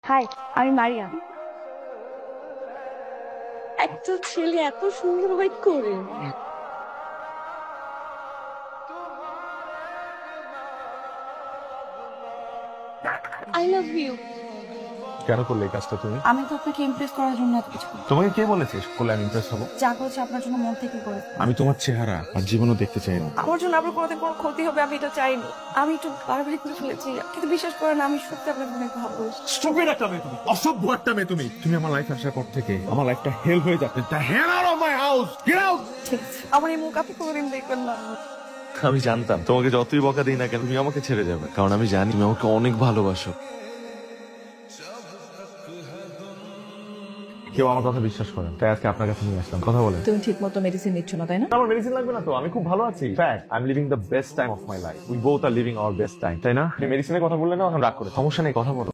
High, আমি মারিয়া। একটা ছেলে এত সুন্দর ওয়েট করে। I love you. কেন করলে এই কাজটা তুমি? আমি তো আপনাকে ইমপ্রেস করার জন্য এত কিছু করি। তোমাকে কে বলেছে করলে আমি ইমপ্রেস হবো? যা করছি আপনার জন্য মন থেকে করে। আমি তোমার চেহারা আর জীবনও দেখতে চাই না। আমার জন্য আপনার কোনোদিন কোনো ক্ষতি হবে আমি এটা চাইনি। আমি একটু বাড়াবাড়ি করে ফেলেছি, কিন্তু বিশ্বাস করেন আমি সত্যি আপনাকে অনেক ভালোবাসি। স্টুপিড একটা মেয়ে তুমি, অসভ্য একটা মেয়ে তুমি। তুমি আমার লাইফে আসার পর থেকে আমার লাইফটা হেল হয়ে যাচ্ছে। The hell out of my house, get out. ঠিক আছে, আমার এই মুখ আপনি কোনোদিন দেখবেন না। আমি জানতাম তোমাকে যতই বকা দিই না কেন তুমি আমাকে ছেড়ে যাবে, কারণ আমি জানি তুমি আমাকে অনেক ভালোবাসো। কেউ আমার কথা বিশ্বাস করে না, তাই আজকে আপনার কাছে নিয়ে আসলাম কথা বলে। তুমি ঠিক মতো মেডিসিন নিচ্ছ না, তাই না? আমার মেডিসিন লাগবে না তো, আমি খুব ভালো আছি। Fact I am living the best time of my life. We both are living our best time, তাই না? মেডিসিনের কথা বললে না এখন রাগ করে। সমস্যা নেই, কথা বলো।